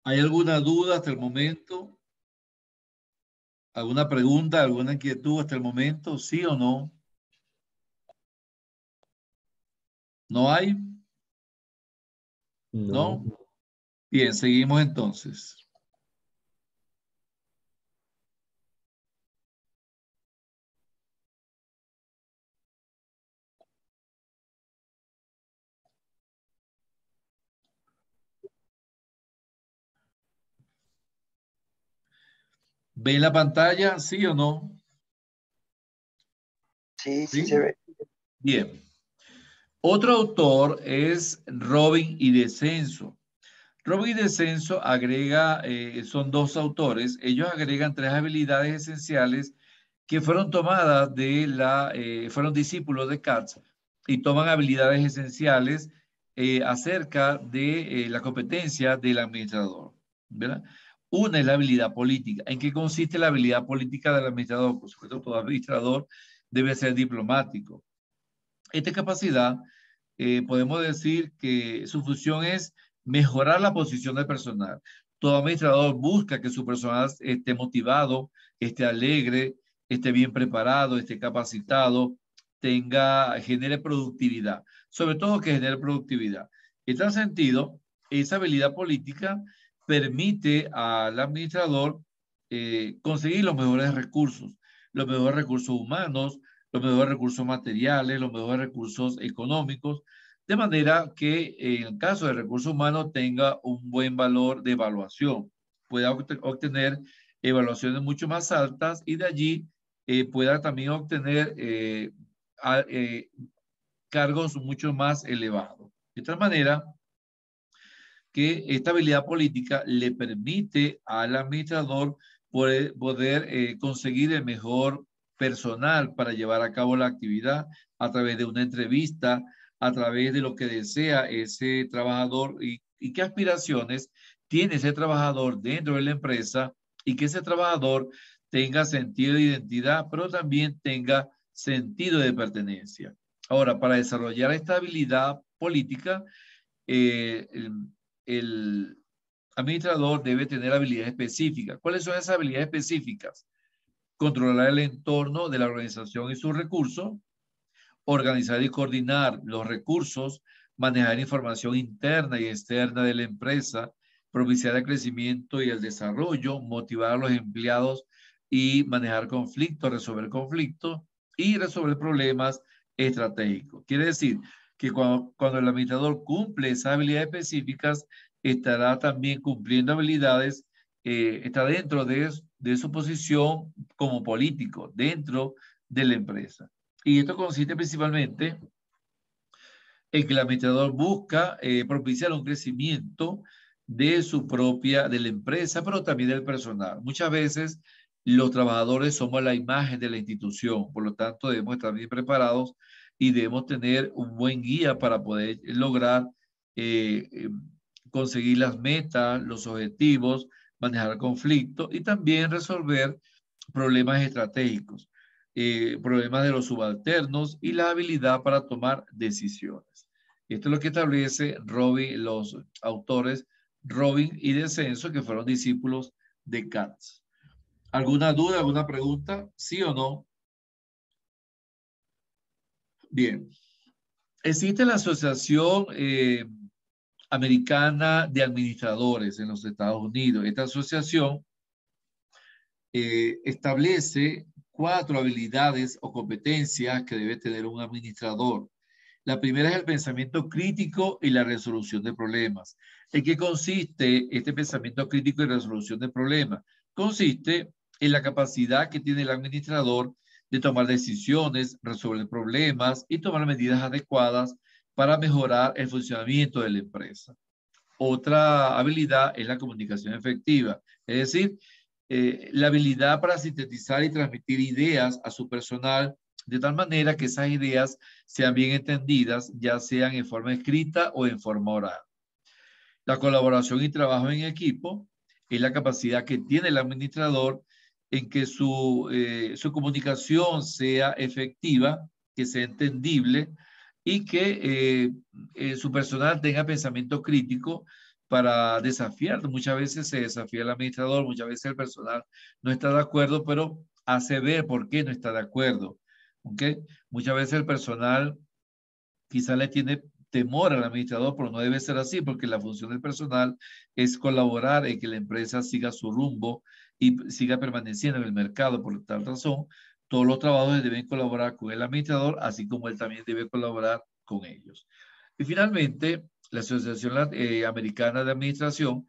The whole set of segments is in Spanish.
¿Hay alguna duda hasta el momento? ¿Alguna pregunta, alguna inquietud hasta el momento? ¿Sí o no? ¿No hay? No. ¿No? Bien, seguimos entonces. ¿Ven la pantalla? ¿Sí o no? Sí, sí se ¿Sí? ve. Bien. Otro autor es Robin y Descenso. Robin y Descenso agrega, son dos autores, ellos agregan tres habilidades esenciales que fueron tomadas fueron discípulos de Katz y toman habilidades esenciales acerca de la competencia del administrador, ¿verdad? Una es la habilidad política. ¿En qué consiste la habilidad política del administrador? Por supuesto, todo administrador debe ser diplomático. Esta capacidad, podemos decir que su función es mejorar la posición del personal. Todo administrador busca que su personal esté motivado, esté alegre, esté bien preparado, esté capacitado, genere productividad. Sobre todo que genere productividad. En tal sentido, esa habilidad política permite al administrador conseguir los mejores recursos humanos, los mejores recursos materiales, los mejores recursos económicos, de manera que en el caso de recursos humanos tenga un buen valor de evaluación, pueda obtener evaluaciones mucho más altas y de allí pueda también obtener cargos mucho más elevados. De tal manera que esta habilidad política le permite al administrador poder conseguir el mejor personal para llevar a cabo la actividad a través de una entrevista, a través de lo que desea ese trabajador y qué aspiraciones tiene ese trabajador dentro de la empresa y que ese trabajador tenga sentido de identidad, pero también tenga sentido de pertenencia. Ahora, para desarrollar esta habilidad política, eh, el administrador debe tener habilidades específicas. ¿Cuáles son esas habilidades específicas? Controlar el entorno de la organización y sus recursos, organizar y coordinar los recursos, manejar información interna y externa de la empresa, propiciar el crecimiento y el desarrollo, motivar a los empleados y manejar conflictos, resolver conflictos y resolver problemas estratégicos. Quiere decir que cuando el administrador cumple esas habilidades específicas, estará también cumpliendo habilidades, está dentro de su posición como político, dentro de la empresa. Y esto consiste principalmente en que el administrador busca propiciar un crecimiento de la empresa, pero también del personal. Muchas veces los trabajadores somos la imagen de la institución, por lo tanto debemos estar bien preparados y debemos tener un buen guía para poder lograr eh, eh, conseguir las metas, los objetivos, manejar conflictos y también resolver problemas estratégicos, problemas de los subalternos y la habilidad para tomar decisiones. Esto es lo que establece los autores Robin y Descenso, que fueron discípulos de Kant. ¿Alguna duda, alguna pregunta? ¿Sí o no? Bien. Existe la Asociación Americana de Administradores en los Estados Unidos. Esta asociación establece 4 habilidades o competencias que debe tener un administrador. La primera es el pensamiento crítico y la resolución de problemas. ¿En qué consiste este pensamiento crítico y resolución de problemas? Consiste en la capacidad que tiene el administrador de tomar decisiones, resolver problemas y tomar medidas adecuadas para mejorar el funcionamiento de la empresa. Otra habilidad es la comunicación efectiva, es decir, la habilidad para sintetizar y transmitir ideas a su personal de tal manera que esas ideas sean bien entendidas, ya sean en forma escrita o en forma oral. La colaboración y trabajo en equipo es la capacidad que tiene el administrador en que su comunicación sea efectiva, que sea entendible y que su personal tenga pensamiento crítico para desafiar. Muchas veces se desafía al administrador, muchas veces el personal no está de acuerdo, pero hace ver por qué no está de acuerdo. ¿Ok? Muchas veces el personal quizá le tiene temor al administrador, pero no debe ser así, porque la función del personal es colaborar en que la empresa siga su rumbo y siga permaneciendo en el mercado. Por tal razón, todos los trabajadores deben colaborar con el administrador, así como él también debe colaborar con ellos. Y finalmente, la Asociación Americana de Administración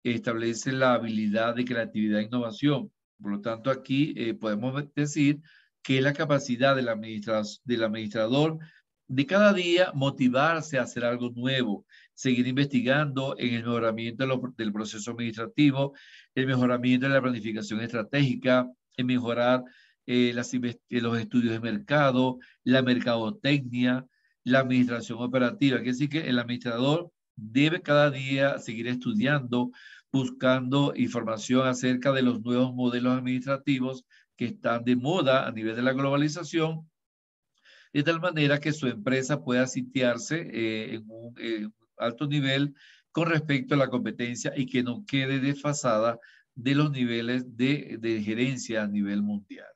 establece la habilidad de creatividad e innovación. Por lo tanto, aquí podemos decir que la capacidad del administrador de cada día motivarse a hacer algo nuevo, seguir investigando en el mejoramiento del proceso administrativo, el mejoramiento de la planificación estratégica, en mejorar los estudios de mercado, la mercadotecnia, la administración operativa. Quiere decir que el administrador debe cada día seguir estudiando, buscando información acerca de los nuevos modelos administrativos que están de moda a nivel de la globalización, de tal manera que su empresa pueda sitiarse en un alto nivel con respecto a la competencia y que no quede desfasada de los niveles de gerencia a nivel mundial.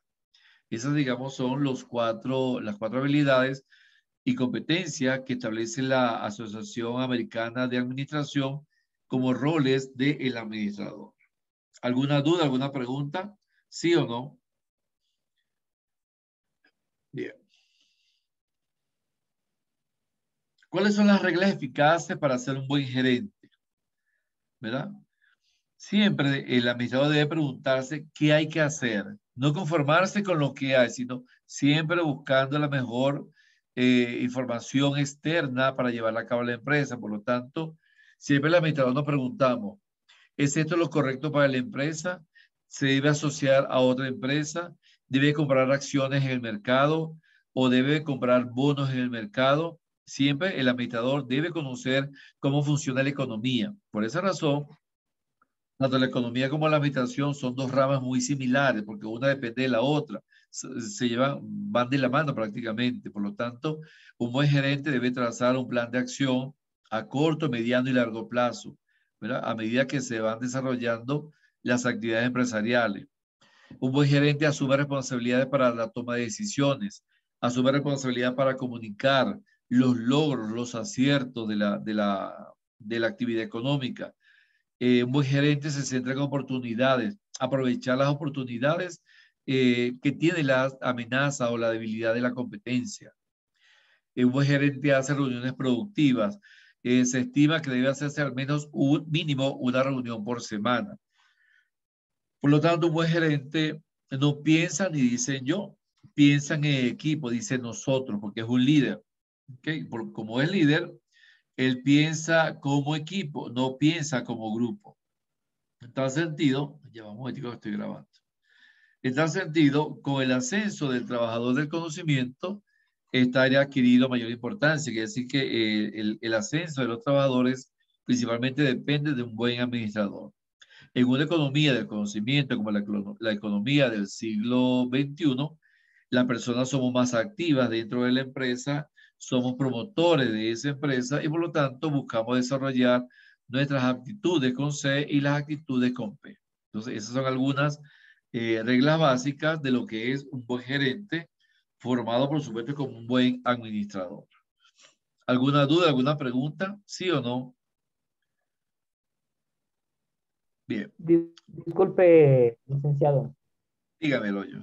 Esas, digamos, son las cuatro habilidades y competencias que establece la Asociación Americana de Administración como roles del administrador. ¿Alguna duda, alguna pregunta? ¿Sí o no? Bien. ¿Cuáles son las reglas eficaces para ser un buen gerente? ¿Verdad? Siempre el administrador debe preguntarse qué hay que hacer. No conformarse con lo que hay, sino siempre buscando la mejor información externa para llevarla a cabo la empresa. Por lo tanto, siempre el administrador nos preguntamos, ¿es esto lo correcto para la empresa? ¿Se debe asociar a otra empresa? ¿Debe comprar acciones en el mercado o debe comprar bonos en el mercado? Siempre el administrador debe conocer cómo funciona la economía. Por esa razón, tanto la economía como la administración son dos ramas muy similares, porque una depende de la otra. Se llevan, van de la mano prácticamente. Por lo tanto, un buen gerente debe trazar un plan de acción a corto, mediano y largo plazo, ¿verdad? A medida que se van desarrollando las actividades empresariales. Un buen gerente asume responsabilidades para la toma de decisiones, asume responsabilidad para comunicar los logros, los aciertos de la actividad económica. Un buen gerente se centra en oportunidades, aprovechar las oportunidades que tiene la amenaza o la debilidad de la competencia. Un buen gerente hace reuniones productivas. Se estima que debe hacerse al menos un mínimo una reunión por semana. Por lo tanto, un buen gerente no piensa ni dice yo, piensa en el equipo, dice nosotros, porque es un líder. ¿Okay? Como es líder, él piensa como equipo, no piensa como grupo. En tal sentido, lleva un momentico que estoy grabando. En tal sentido, con el ascenso del trabajador del conocimiento, esta área ha adquirido mayor importancia. Quiere decir que el ascenso de los trabajadores principalmente depende de un buen administrador. En una economía del conocimiento, como la economía del siglo XXI, las personas somos más activas dentro de la empresa, somos promotores de esa empresa y por lo tanto buscamos desarrollar nuestras aptitudes con C y las actitudes con P. Entonces, esas son algunas reglas básicas de lo que es un buen gerente, formado por supuesto como un buen administrador. ¿Alguna duda, alguna pregunta? ¿Sí o no? Bien, Disculpe, licenciado. dígamelo yo.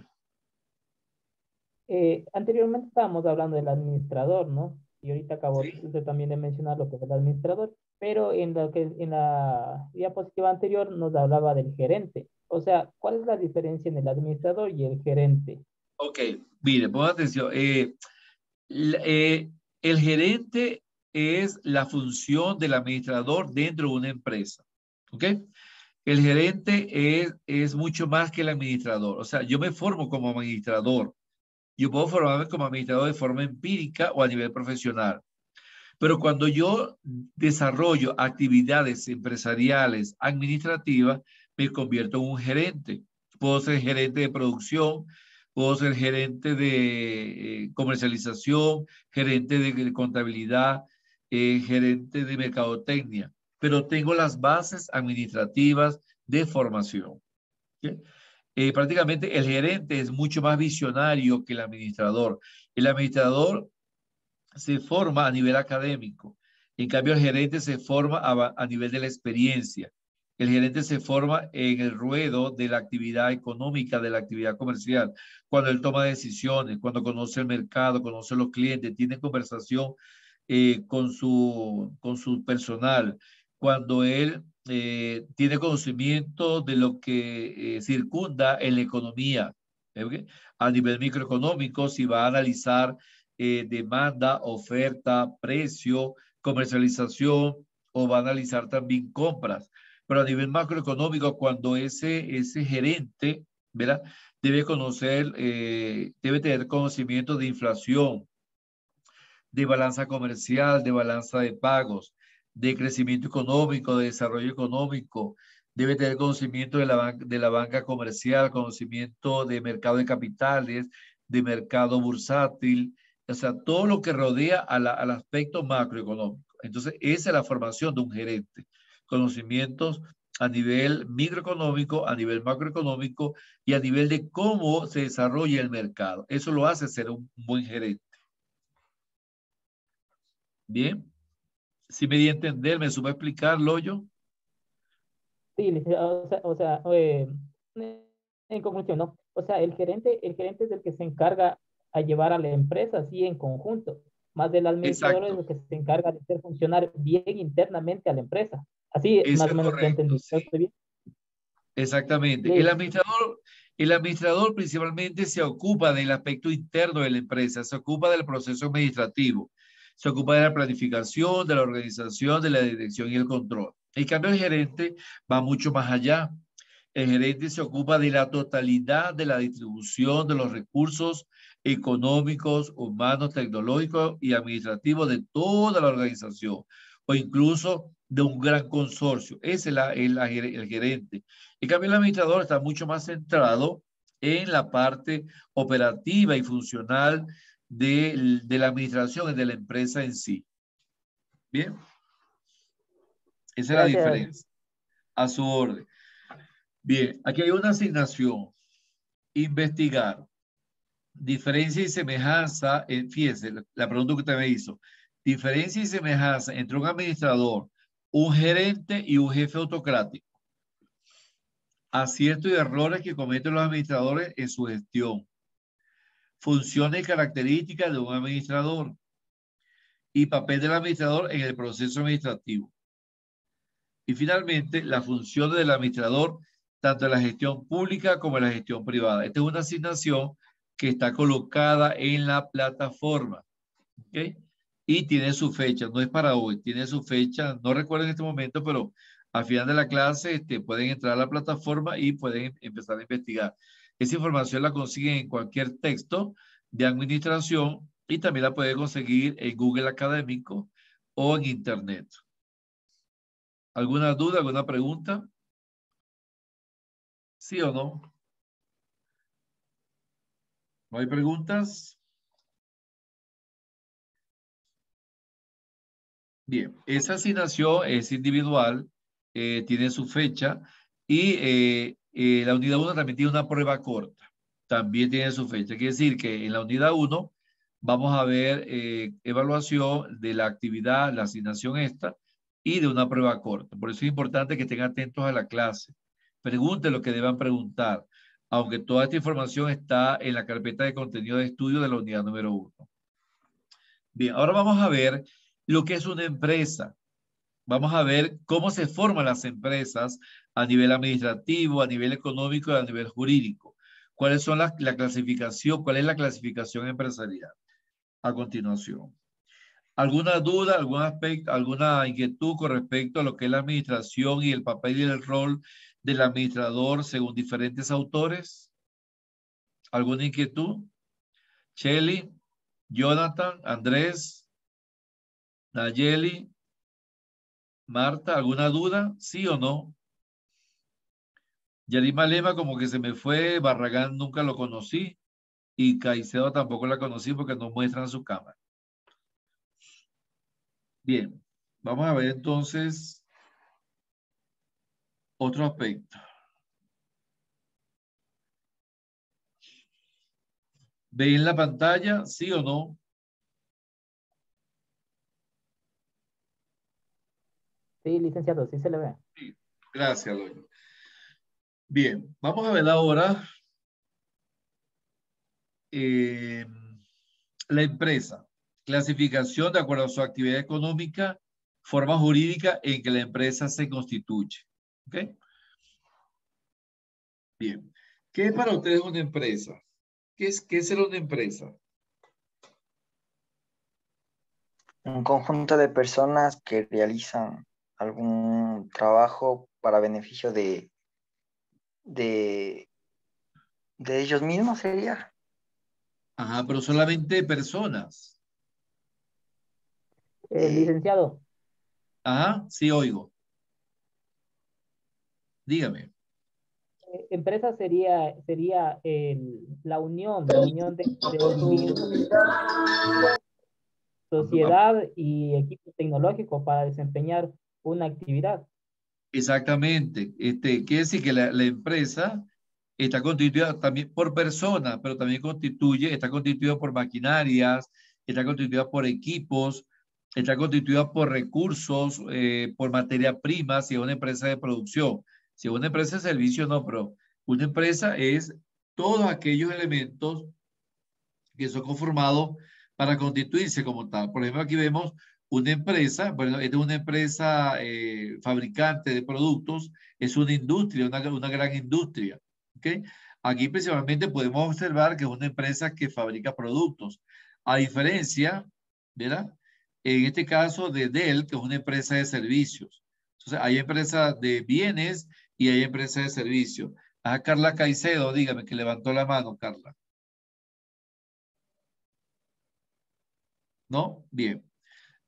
Anteriormente estábamos hablando del administrador, ¿no? Y ahorita acabó ¿Sí? usted también de mencionar lo que es el administrador, pero en la diapositiva anterior nos hablaba del gerente. O sea, ¿cuál es la diferencia en el administrador y el gerente? Ok, mire, ponga atención. La- eh, el gerente es la función del administrador dentro de una empresa. ¿Ok? El gerente es mucho más que el administrador. O sea, yo me formo como administrador. Yo puedo formarme como administrador de forma empírica o a nivel profesional. Pero cuando yo desarrollo actividades empresariales, administrativas, me convierto en un gerente. Puedo ser gerente de producción, puedo ser gerente de comercialización, gerente de contabilidad, gerente de mercadotecnia. pero tengo las bases administrativas de formación. ¿Okay? Prácticamente el gerente es mucho más visionario que el administrador. El administrador se forma a nivel académico. En cambio, el gerente se forma a nivel de la experiencia. El gerente se forma en el ruedo de la actividad económica, de la actividad comercial, cuando él toma decisiones, cuando conoce el mercado, conoce los clientes, tiene conversación con su personal, cuando él tiene conocimiento de lo que circunda en la economía. ¿Okay? A nivel microeconómico, si va a analizar demanda, oferta, precio, comercialización, o va a analizar también compras. Pero a nivel macroeconómico, cuando ese gerente, ¿verdad? Debe conocer, debe tener conocimiento de inflación, de balanza comercial, de balanza de pagos, de crecimiento económico, de desarrollo económico. Debe tener conocimiento de la banca comercial, conocimiento de mercado de capitales, de mercado bursátil, o sea, todo lo que rodea al aspecto macroeconómico. Entonces, esa es la formación de un gerente. Conocimientos a nivel microeconómico, a nivel macroeconómico y a nivel de cómo se desarrolla el mercado. Eso lo hace ser un buen gerente. Bien, si me di a entender, me supo explicarlo yo. Sí, licenciado, en conclusión, ¿no? O sea, el gerente es el que se encarga a llevar a la empresa así en conjunto, más del administrador es Exacto, el que se encarga de hacer funcionar bien internamente a la empresa. Así eso más o es menos lo correcto, entendí. sí. ¿Estoy bien? Exactamente. Listo. El administrador principalmente se ocupa del aspecto interno de la empresa, se ocupa del proceso administrativo, se ocupa de la planificación, de la organización, de la dirección y el control. En cambio, el gerente va mucho más allá. El gerente se ocupa de la totalidad de la distribución de los recursos económicos, humanos, tecnológicos y administrativos de toda la organización o incluso de un gran consorcio. Ese es el gerente. En cambio, el administrador está mucho más centrado en la parte operativa y funcional de la administración y de la empresa en sí. Bien, esa es la Gracias. diferencia. A su orden. Bien, aquí hay una asignación. Investigar. Diferencia y semejanza, fíjese, la pregunta que usted me hizo. Diferencia y semejanza entre un administrador, un gerente y un jefe autocrático. Aciertos y errores que cometen los administradores en su gestión. Funciones y características de un administrador. Y papel del administrador en el proceso administrativo. Y finalmente, las funciones del administrador, tanto en la gestión pública como en la gestión privada. Esta es una asignación que está colocada en la plataforma. ¿Okay? Y tiene su fecha, no es para hoy, tiene su fecha, no recuerdo en este momento, pero al final de la clase pueden entrar a la plataforma y pueden empezar a investigar. Esa información la consiguen en cualquier texto de administración y también la pueden conseguir en Google Académico o en Internet. ¿Alguna duda, alguna pregunta? ¿Sí o no? ¿No hay preguntas? Bien, esa asignación es individual, tiene su fecha y la unidad 1 también tiene una prueba corta, también tiene su fecha. Quiere decir que en la unidad 1 vamos a ver evaluación de la actividad, la asignación esta y de una prueba corta. Por eso es importante que estén atentos a la clase. Pregunten lo que deban preguntar, aunque toda esta información está en la carpeta de contenido de estudio de la unidad número 1. Bien, ahora vamos a ver lo que es una empresa. Vamos a ver cómo se forman las empresas a nivel administrativo, a nivel económico y a nivel jurídico. ¿Cuáles son la clasificación? ¿Cuál es la clasificación empresarial? A continuación. ¿Alguna duda, algún aspecto, alguna inquietud con respecto a lo que es la administración y el papel y el rol del administrador según diferentes autores? ¿Alguna inquietud? Shelly, Jonathan, Andrés, Nayeli, Marta, ¿alguna duda? ¿Sí o no? Yarima Lema como que se me fue, Barragán nunca lo conocí y Caicedo tampoco la conocí porque no muestran su cámara. Bien, vamos a ver entonces. Otro aspecto. ¿Ven la pantalla? ¿Sí o no? Sí, licenciado, sí se le ve. Sí. Gracias, Loyo. Bien, vamos a ver ahora eh, la empresa. Clasificación de acuerdo a su actividad económica, forma jurídica en que la empresa se constituye. ¿Ok? Bien. ¿Qué es para ustedes una empresa? ¿Qué es ser una empresa? Un conjunto de personas que realizan algún trabajo para beneficio de, de ellos mismos, sería. Ajá, pero solamente personas. Eh, Licenciado, Ajá, sí oigo. Dígame. empresa sería la unión de un mismo individuo, sociedad y equipo tecnológico para desempeñar una actividad. Exactamente. Quiere decir que la empresa está constituida también por personas, pero también está constituida por maquinarias, está constituida por equipos, está constituida por recursos, por materia prima, si es una empresa de producción. Si es una empresa de servicio, no, pero una empresa es todos aquellos elementos que son conformados para constituirse como tal. Por ejemplo, aquí vemos una empresa, bueno, esta es una empresa fabricante de productos, es una industria, una gran industria. ¿Ok? Aquí principalmente podemos observar que es una empresa que fabrica productos. A diferencia, ¿verdad? En este caso de Dell, que es una empresa de servicios. Entonces, hay empresas de bienes y hay empresas de servicios. A Carla Caicedo, dígame que levantó la mano, Carla. ¿No? Bien.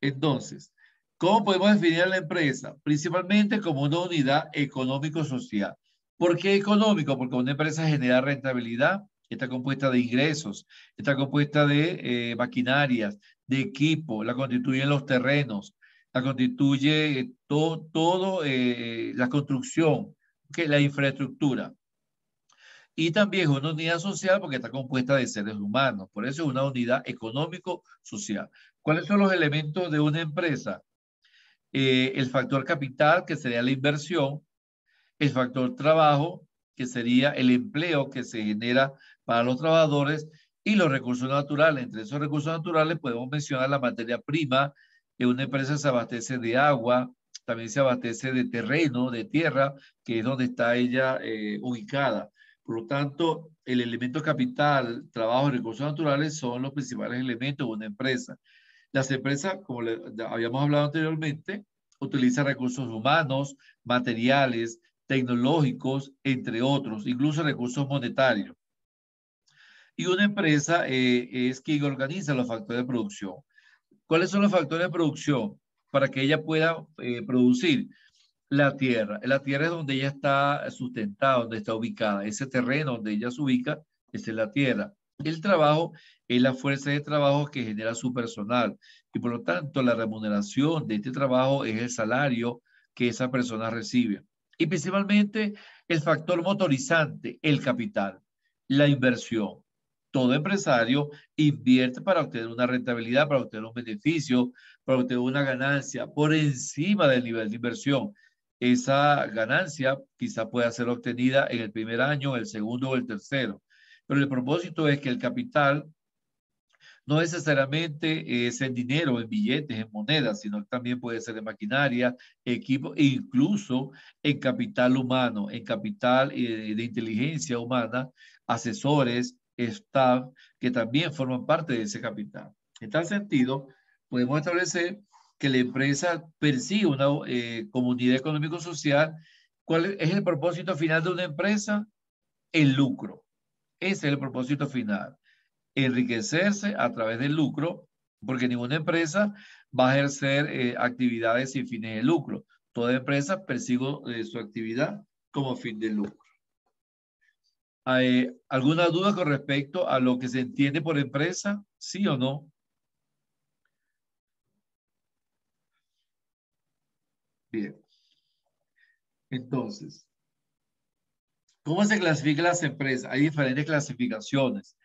Entonces, ¿cómo podemos definir a la empresa? Principalmente como una unidad económico-social. ¿Por qué económico? Porque una empresa genera rentabilidad, está compuesta de ingresos, está compuesta de maquinarias, de equipo, la constituyen los terrenos, la constituye la construcción, la infraestructura. Y también es una unidad social porque está compuesta de seres humanos. Por eso es una unidad económico-social. ¿Cuáles son los elementos de una empresa? El factor capital, que sería la inversión, el factor trabajo, que sería el empleo que se genera para los trabajadores, y los recursos naturales. Entre esos recursos naturales podemos mencionar la materia prima, que una empresa se abastece de agua, también se abastece de terreno, de tierra, que es donde está ella ubicada. Por lo tanto, el elemento capital, trabajo y recursos naturales son los principales elementos de una empresa. Las empresas, como habíamos hablado anteriormente, utilizan recursos humanos, materiales, tecnológicos, entre otros, incluso recursos monetarios. Y una empresa es quien organiza los factores de producción. ¿Cuáles son los factores de producción? Para que ella pueda producir la tierra. La tierra es donde ella está sustentada, donde está ubicada. Ese terreno donde ella se ubica, esa es la tierra. El trabajo es la fuerza de trabajo que genera su personal. Y por lo tanto, la remuneración de este trabajo es el salario que esa persona recibe. Y principalmente el factor motorizante, el capital, la inversión. Todo empresario invierte para obtener una rentabilidad, para obtener un beneficio, para obtener una ganancia por encima del nivel de inversión. Esa ganancia quizá pueda ser obtenida en el primer año, el segundo o el tercero. Pero el propósito es que el capital no necesariamente es en dinero, en billetes, en monedas, sino que también puede ser en maquinaria, equipo, e incluso en capital humano, en capital de inteligencia humana, asesores, staff, que también forman parte de ese capital. En tal sentido, podemos establecer que la empresa persigue una comunidad económico-social. ¿Cuál es el propósito final de una empresa? El lucro. Ese es el propósito final, enriquecerse a través del lucro, porque ninguna empresa va a ejercer actividades sin fines de lucro. Toda empresa persigue su actividad como fin de lucro. ¿Hay alguna duda con respecto a lo que se entiende por empresa? ¿Sí o no? Bien. Entonces, ¿cómo se clasifican las empresas? Hay diferentes clasificaciones.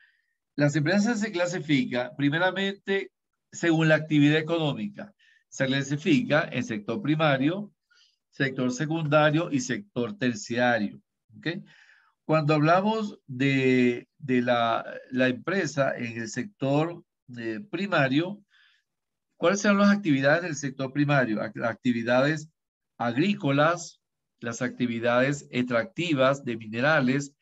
Las empresas se clasifican primeramente según la actividad económica. Se clasifica en sector primario, sector secundario y sector terciario. ¿Ok? Cuando hablamos de la empresa en el sector primario, ¿cuáles son las actividades del sector primario? Actividades agrícolas, las actividades extractivas de minerales,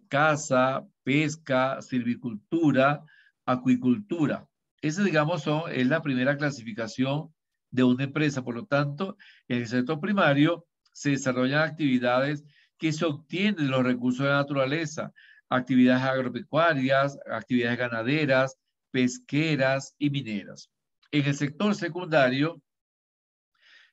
caza, pesca, silvicultura, acuicultura. Esa, digamos, es la primera clasificación de una empresa. Por lo tanto, en el sector primario se desarrollan actividades que se obtienen de los recursos de la naturaleza, actividades agropecuarias, actividades ganaderas, pesqueras y mineras. En el sector secundario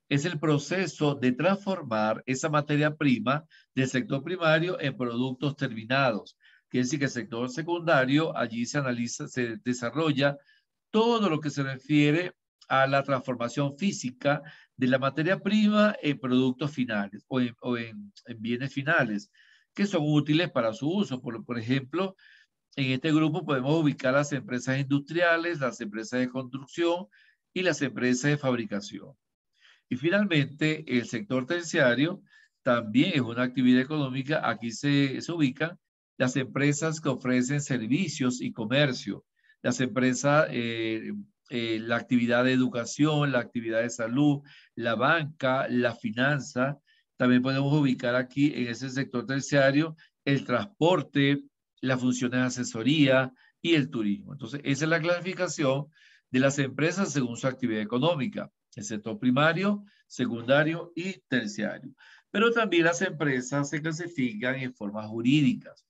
es el proceso de transformar esa materia prima del sector primario en productos terminados. Quiere decir que el sector secundario, allí se analiza, se desarrolla todo lo que se refiere a la transformación física de la materia prima en productos finales o en bienes finales que son útiles para su uso. Por ejemplo, en este grupo podemos ubicar las empresas industriales, las empresas de construcción y las empresas de fabricación. Y finalmente, el sector terciario también es una actividad económica. Aquí se ubican las empresas que ofrecen servicios y comercio, las empresas, la actividad de educación, la actividad de salud, la banca, la finanza. También podemos ubicar aquí en ese sector terciario el transporte, las funciones de asesoría y el turismo. Entonces, esa es la clasificación de las empresas según su actividad económica. El sector primario, secundario y terciario. Pero también las empresas se clasifican en formas jurídicas,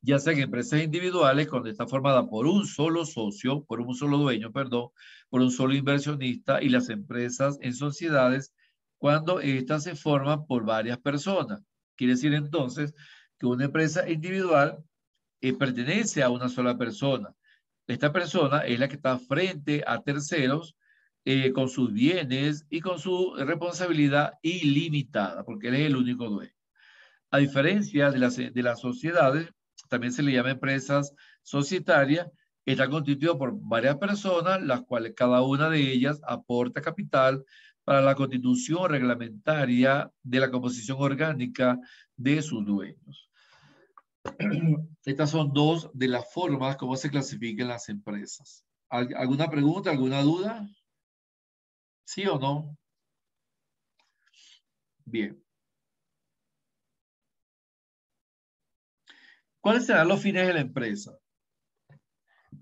ya sean empresas individuales cuando está formada por un solo socio, por un solo dueño, perdón, por un solo inversionista, y las empresas en sociedades cuando éstas se forman por varias personas. Quiere decir entonces que una empresa individual pertenece a una sola persona. Esta persona es la que está frente a terceros con sus bienes y con su responsabilidad ilimitada, porque él es el único dueño. A diferencia de las sociedades, también se le llama empresas societarias, está constituido por varias personas, las cuales cada una de ellas aporta capital para la constitución reglamentaria de la composición orgánica de sus dueños. Estas son dos de las formas como se clasifican las empresas. ¿Alguna pregunta, alguna duda? ¿Sí o no? Bien. ¿Cuáles serán los fines de la empresa?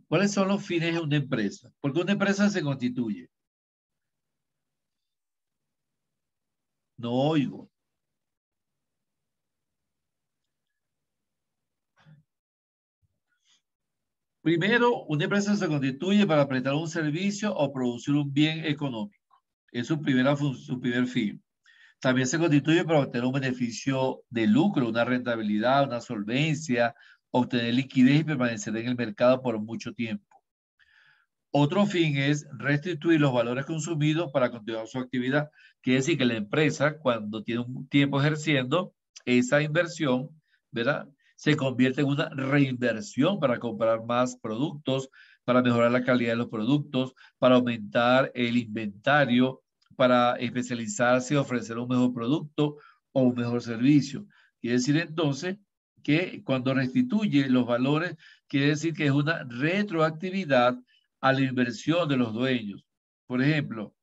¿Cuáles son los fines de una empresa? ¿Por qué una empresa se constituye? No oigo. Primero, una empresa se constituye para prestar un servicio o producir un bien económico. Es su primer fin. También se constituye para obtener un beneficio de lucro, una rentabilidad, una solvencia, obtener liquidez y permanecer en el mercado por mucho tiempo. Otro fin es restituir los valores consumidos para continuar su actividad. Quiere decir que la empresa, cuando tiene un tiempo ejerciendo esa inversión, ¿verdad? Se convierte en una reinversión para comprar más productos, para mejorar la calidad de los productos, para aumentar el inventario, para especializarse y ofrecer un mejor producto o un mejor servicio. Quiere decir entonces que cuando restituye los valores, quiere decir que es una retroactividad a la inversión de los dueños. Por ejemplo,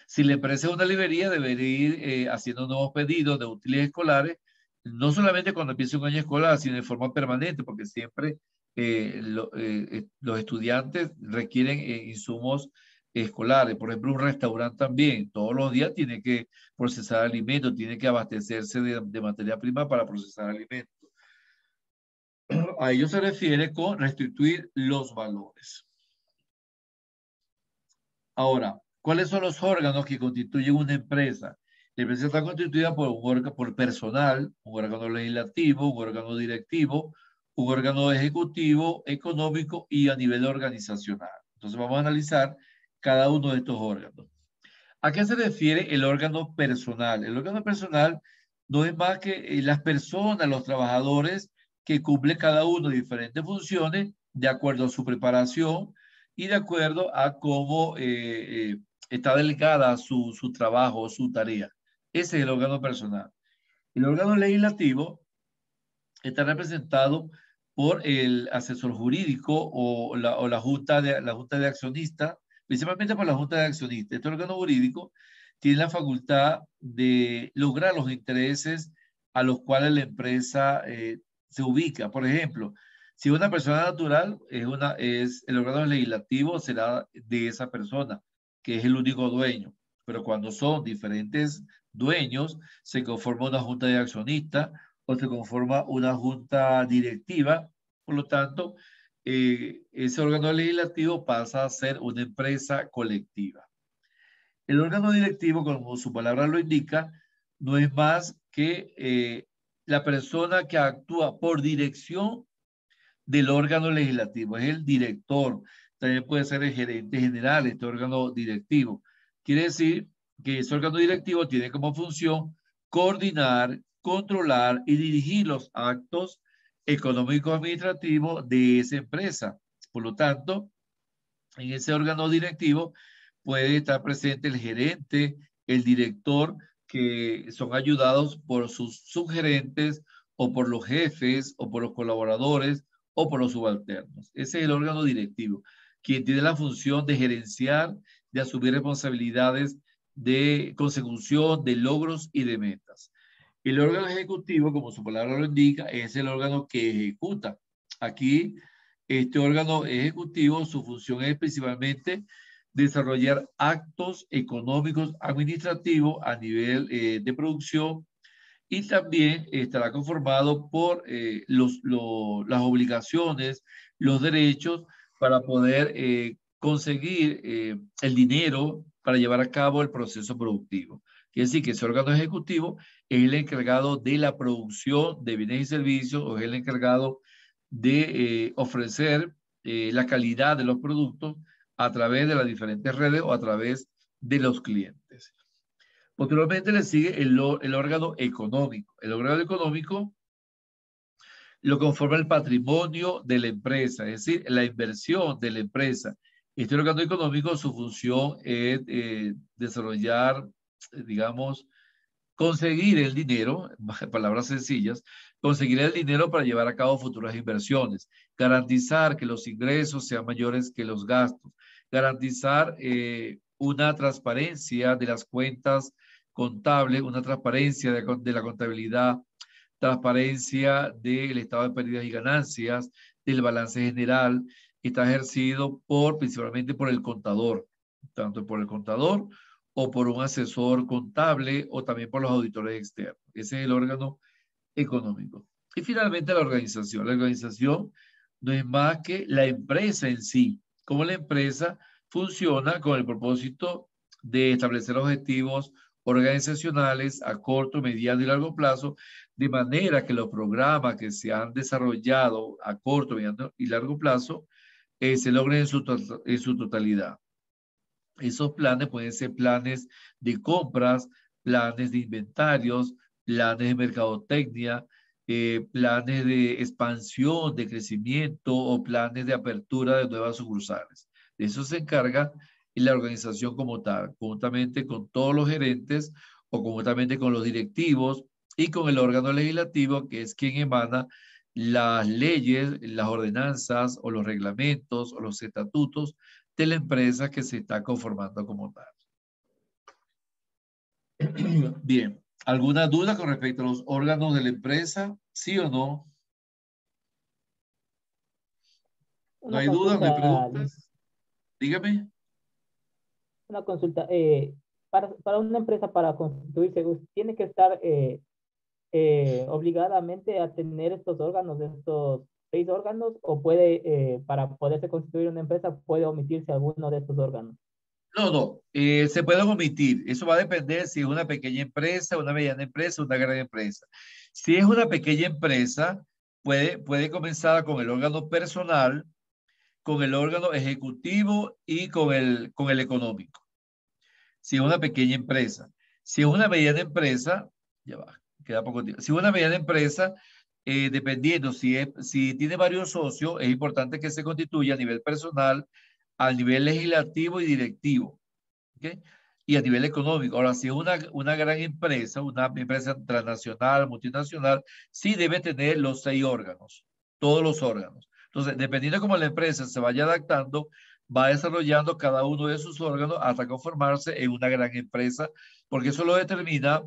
si la empresa es una librería, debería ir haciendo nuevos pedidos de útiles escolares, no solamente cuando empiece un año escolar, sino de forma permanente, porque siempre los estudiantes requieren insumos escolares. Por ejemplo, un restaurante también, todos los días tiene que procesar alimentos, tiene que abastecerse de materia prima para procesar alimentos. A ello se refiere con restituir los valores. Ahora, ¿cuáles son los órganos que constituyen una empresa? La empresa está constituida por personal, un órgano legislativo, un órgano directivo, un órgano ejecutivo, económico y a nivel organizacional. Entonces vamos a analizar cada uno de estos órganos. ¿A qué se refiere el órgano personal? El órgano personal no es más que las personas, los trabajadores que cumplen cada uno diferentes funciones de acuerdo a su preparación y de acuerdo a cómo está delegada su trabajo, su tarea. Ese es el órgano personal. El órgano legislativo está representado por el asesor jurídico o la junta de accionistas, principalmente por la junta de accionistas. Este órgano jurídico tiene la facultad de lograr los intereses a los cuales la empresa se ubica. Por ejemplo, si una persona natural es el órgano legislativo será de esa persona, que es el único dueño. Pero cuando son diferentes dueños, se conforma una junta de accionistas o se conforma una junta directiva. Por lo tanto, ese órgano legislativo pasa a ser una empresa colectiva. El órgano directivo, como su palabra lo indica, no es más que la persona que actúa por dirección del órgano legislativo. Es el director. También puede ser el gerente general, este órgano directivo. Quiere decir que ese órgano directivo tiene como función coordinar, controlar y dirigir los actos económicos administrativos de esa empresa. Por lo tanto, en ese órgano directivo puede estar presente el gerente, el director, que son ayudados por sus subgerentes o por los jefes o por los colaboradores o por los subalternos. Ese es el órgano directivo, quien tiene la función de gerenciar, de asumir responsabilidades de consecución de logros y de metas. El órgano ejecutivo, como su palabra lo indica, es el órgano que ejecuta. Aquí, este órgano ejecutivo, su función es principalmente desarrollar actos económicos administrativos a nivel de producción y también estará conformado por las obligaciones, los derechos para poder conseguir el dinero para llevar a cabo el proceso productivo. Quiere decir que ese órgano ejecutivo es el encargado de la producción de bienes y servicios o es el encargado de ofrecer la calidad de los productos a través de las diferentes redes o a través de los clientes. Posteriormente le sigue el órgano económico. El órgano económico lo conforma el patrimonio de la empresa, es decir, la inversión de la empresa. Este órgano económico, su función es desarrollar, digamos, conseguir el dinero, en palabras sencillas, conseguir el dinero para llevar a cabo futuras inversiones, garantizar que los ingresos sean mayores que los gastos, garantizar una transparencia de las cuentas contables, una transparencia de la contabilidad, transparencia del estado de pérdidas y ganancias, del balance general, que está ejercido principalmente por el contador, tanto por el contador o por un asesor contable o también por los auditores externos. Ese es el órgano económico. Y finalmente la organización. La organización no es más que la empresa en sí, cómo la empresa funciona con el propósito de establecer objetivos organizacionales a corto, mediano y largo plazo, de manera que los programas que se han desarrollado a corto, mediano y largo plazo se logren en su totalidad. Esos planes pueden ser planes de compras, planes de inventarios, planes de mercadotecnia, planes de expansión, de crecimiento o planes de apertura de nuevas sucursales. De eso se encarga la organización como tal, conjuntamente con todos los gerentes o conjuntamente con los directivos y con el órgano legislativo, que es quien emana las leyes, las ordenanzas o los reglamentos o los estatutos de la empresa que se está conformando como tal. Bien, ¿alguna duda con respecto a los órganos de la empresa? ¿Sí o no? ¿No hay dudas? ¿No hay preguntas? Dígame. Una consulta. Para una empresa, para constituirse, tiene que estar obligadamente a tener estos órganos, estos 6 órganos, o puede, para poderse constituir una empresa, puede omitirse alguno de estos órganos. No, se pueden omitir. Eso va a depender si es una pequeña empresa, una mediana empresa, una gran empresa. Si es una pequeña empresa, puede comenzar con el órgano personal, con el órgano ejecutivo y con el económico. Si es una pequeña empresa. Si es una mediana empresa, ya va, queda poco tiempo. Si es una mediana empresa, dependiendo si tiene varios socios, es importante que se constituya a nivel personal, a nivel legislativo y directivo, ¿ok? Y a nivel económico. Ahora, si es una gran empresa, una empresa transnacional, multinacional, sí debe tener los 6 órganos, todos los órganos. Entonces, dependiendo de cómo la empresa se vaya adaptando, va desarrollando cada uno de sus órganos hasta conformarse en una gran empresa, porque eso lo determina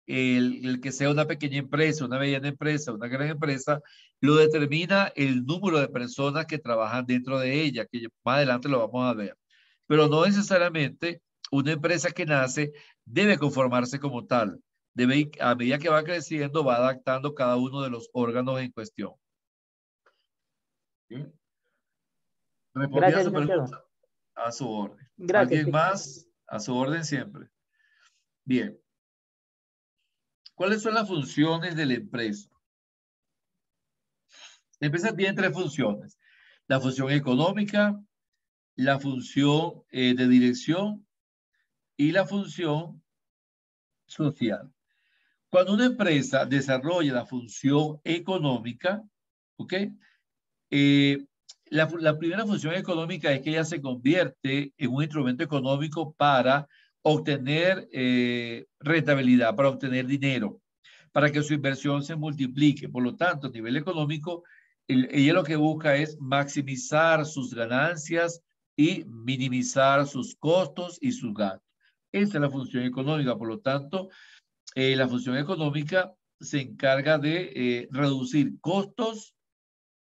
el que sea una pequeña empresa, una mediana empresa, una gran empresa, lo determina el número de personas que trabajan dentro de ella, que más adelante lo vamos a ver. Pero no necesariamente una empresa que nace debe conformarse como tal. Debe, a medida que va creciendo, va adaptando cada uno de los órganos en cuestión. ¿Sí? ¿Respondí a Gracias, su licenciado. pregunta? A su orden. Gracias, ¿Alguien sí. más? A su orden siempre. Bien. ¿Cuáles son las funciones de la empresa? La empresa tiene 3 funciones. La función económica, la función de dirección y la función social. Cuando una empresa desarrolla la función económica, ¿ok? La primera función económica es que ella se convierte en un instrumento económico para obtener rentabilidad, para obtener dinero, para que su inversión se multiplique. Por lo tanto, a nivel económico, ella lo que busca es maximizar sus ganancias y minimizar sus costos y sus gastos. Esa es la función económica. Por lo tanto, la función económica se encarga de reducir costos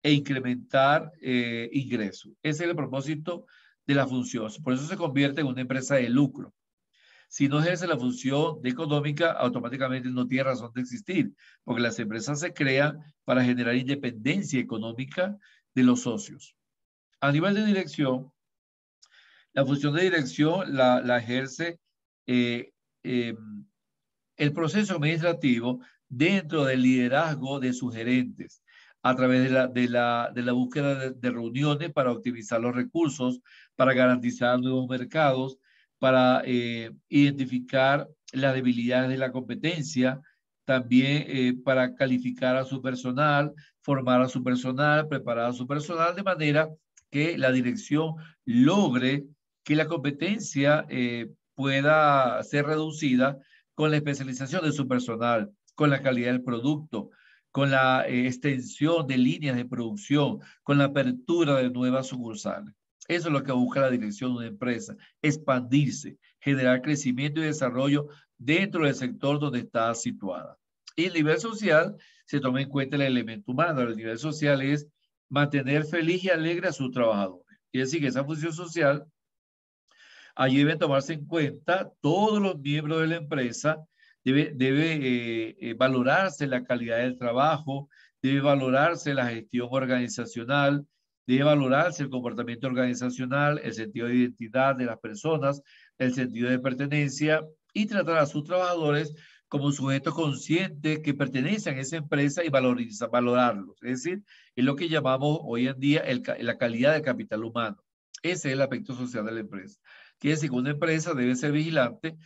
e incrementar ingresos. Ese es el propósito de la función. Por eso se convierte en una empresa de lucro. Si no ejerce la función económica, automáticamente no tiene razón de existir, porque las empresas se crean para generar independencia económica de los socios. A nivel de dirección, la función de dirección la ejerce eh, eh, el proceso administrativo dentro del liderazgo de sus gerentes a través de la búsqueda de reuniones para optimizar los recursos, para garantizar nuevos mercados, para identificar las debilidades de la competencia, también para calificar a su personal, formar a su personal, preparar a su personal, de manera que la dirección logre que la competencia pueda ser reducida con la especialización de su personal, con la calidad del producto, con la extensión de líneas de producción, con la apertura de nuevas sucursales. Eso es lo que busca la dirección de una empresa, expandirse, generar crecimiento y desarrollo dentro del sector donde está situada. Y el nivel social se toma en cuenta el elemento humano. El nivel social es mantener feliz y alegre a sus trabajadores. Quiere decir que esa función social, allí deben tomarse en cuenta todos los miembros de la empresa, debe valorarse la calidad del trabajo, debe valorarse la gestión organizacional, debe valorarse el comportamiento organizacional, el sentido de identidad de las personas, el sentido de pertenencia y tratar a sus trabajadores como sujetos conscientes que pertenecen a esa empresa y valorarlos. Es decir, es lo que llamamos hoy en día la calidad del capital humano. Ese es el aspecto social de la empresa. Quiere decir que una empresa debe ser vigilante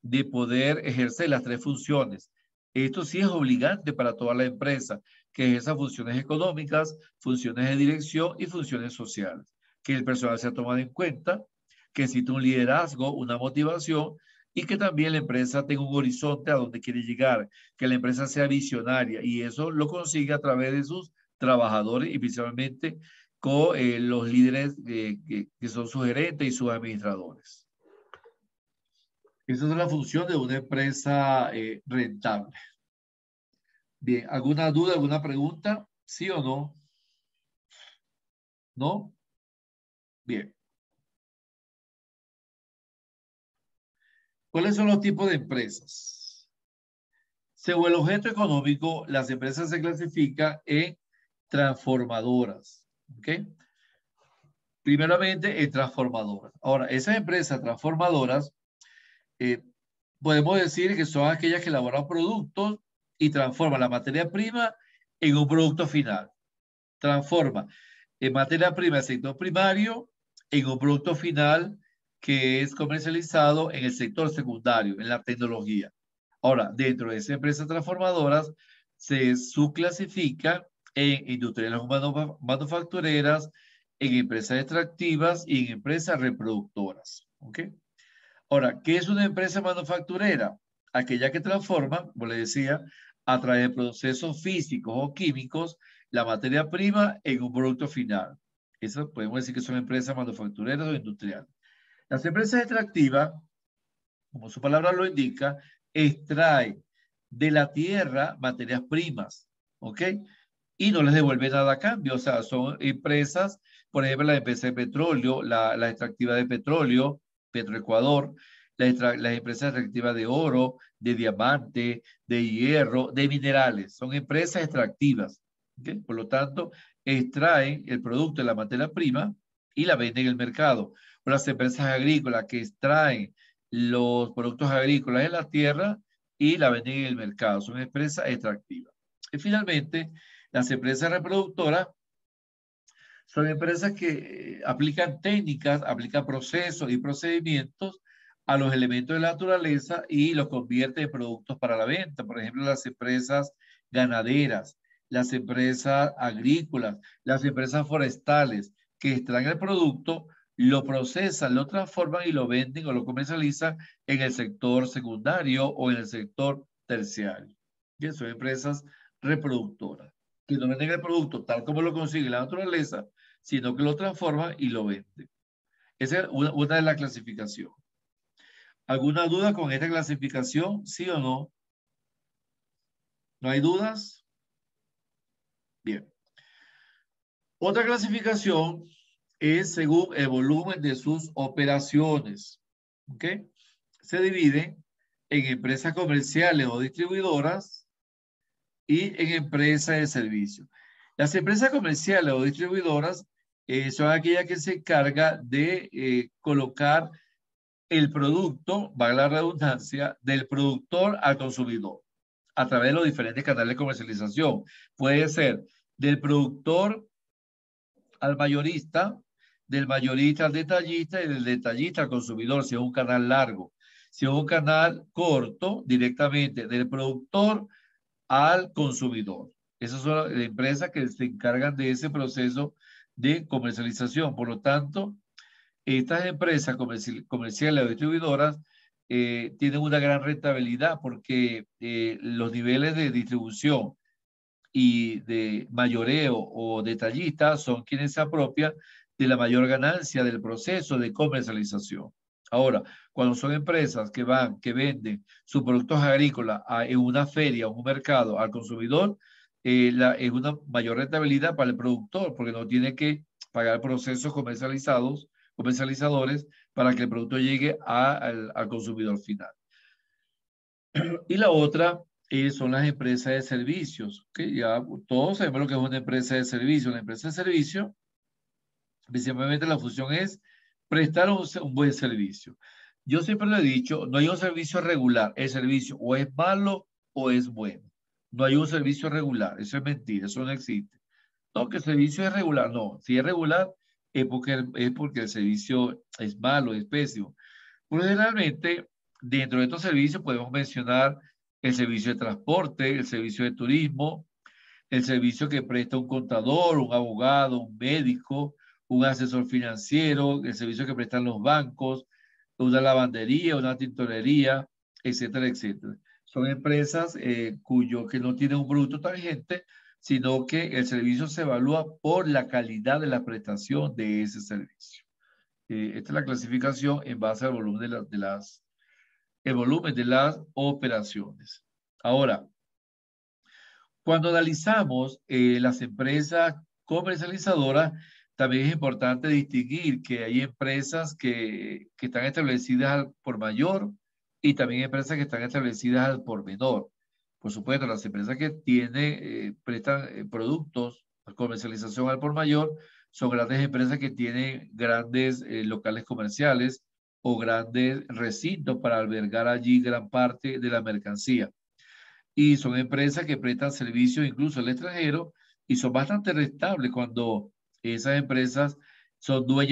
de poder ejercer las 3 funciones. Esto sí es obligante para toda la empresa, que ejerza funciones económicas, funciones de dirección y funciones sociales. Que el personal sea tomado en cuenta, que exista un liderazgo, una motivación y que también la empresa tenga un horizonte a donde quiere llegar, que la empresa sea visionaria y eso lo consigue a través de sus trabajadores y principalmente con los líderes que son sus gerentes y sus administradores. Esa es la función de una empresa rentable. Bien, ¿alguna duda, alguna pregunta? ¿Sí o no? ¿No? Bien. ¿Cuáles son los tipos de empresas? Según el objeto económico, las empresas se clasifican en transformadoras. ¿Ok? Primeramente, en transformadoras. Ahora, esas empresas transformadoras, podemos decir que son aquellas que elaboran productos y transforman la materia prima en un producto final. Transforma en materia prima del sector primario en un producto final que es comercializado en el sector secundario, en la tecnología. Ahora, dentro de esas empresas transformadoras se subclasifica en industriales manufactureras, en empresas extractivas y en empresas reproductoras. ¿Ok? Ahora, ¿qué es una empresa manufacturera? Aquella que transforma, como le decía, a través de procesos físicos o químicos, la materia prima en un producto final. Eso podemos decir que son empresas manufactureras o industriales. Las empresas extractivas, como su palabra lo indica, extraen de la tierra materias primas, ¿ok? Y no les devuelve nada a cambio. O sea, son empresas, por ejemplo, la empresa de petróleo, la extractiva de petróleo, Petroecuador, las empresas extractivas de oro, de diamante, de hierro, de minerales. Son empresas extractivas. ¿Okay? Por lo tanto, extraen el producto de la materia prima y la venden en el mercado. O las empresas agrícolas que extraen los productos agrícolas de la tierra y la venden en el mercado. Son empresas extractivas. Y finalmente, las empresas reproductoras son empresas que aplican técnicas, aplican procesos y procedimientos a los elementos de la naturaleza y los convierte en productos para la venta. Por ejemplo, las empresas ganaderas, las empresas agrícolas, las empresas forestales que extraen el producto, lo procesan, lo transforman y lo venden o lo comercializan en el sector secundario o en el sector terciario. Que son empresas reproductoras que no venden el producto tal como lo consigue la naturaleza, sino que lo transforman y lo venden. Esa es una de las clasificaciones. ¿Alguna duda con esta clasificación? ¿Sí o no? ¿No hay dudas? Bien. Otra clasificación es según el volumen de sus operaciones. ¿Ok? Se divide en empresas comerciales o distribuidoras y en empresas de servicio. Las empresas comerciales o distribuidoras son aquellas que se encargan de colocar el producto, valga la redundancia, del productor al consumidor a través de los diferentes canales de comercialización. Puede ser del productor al mayorista, del mayorista al detallista y del detallista al consumidor, si es un canal largo. Si es un canal corto, directamente del productor al consumidor. Esas son las empresas que se encargan de ese proceso de comercialización. Por lo tanto, estas empresas comerciales o distribuidoras tienen una gran rentabilidad porque los niveles de distribución y de mayoreo o detallista son quienes se apropian de la mayor ganancia del proceso de comercialización. Ahora, cuando son empresas que venden sus productos agrícolas en una feria o un mercado al consumidor, es una mayor rentabilidad para el productor porque no tiene que pagar procesos comercializadores para que el producto llegue al consumidor final. Y la otra son las empresas de servicios, que ya todos sabemos lo que es una empresa de servicio. Una empresa de servicio, principalmente la función es prestar un buen servicio. Yo siempre lo he dicho, no hay un servicio regular. El servicio o es malo o es bueno. No hay un servicio regular. Eso es mentira, eso no existe. No, que el servicio es regular. No, si es regular es porque el servicio es malo, es pésimo. Pues generalmente, dentro de estos servicios podemos mencionar el servicio de transporte, el servicio de turismo, el servicio que presta un contador, un abogado, un médico, un asesor financiero, el servicio que prestan los bancos, una lavandería, una tintorería, etcétera, etcétera. Son empresas que no tienen un producto tangente, sino que el servicio se evalúa por la calidad de la prestación de ese servicio. Esta es la clasificación en base al volumen el volumen de las operaciones. Ahora, cuando analizamos las empresas comercializadoras, también es importante distinguir que hay empresas que están establecidas al por mayor y también empresas que están establecidas al por menor. Por supuesto, las empresas que prestan productos, comercialización al por mayor, son grandes empresas que tienen grandes locales comerciales o grandes recintos para albergar allí gran parte de la mercancía. Y son empresas que prestan servicios incluso al extranjero y son bastante rentables cuando esas empresas son dueñas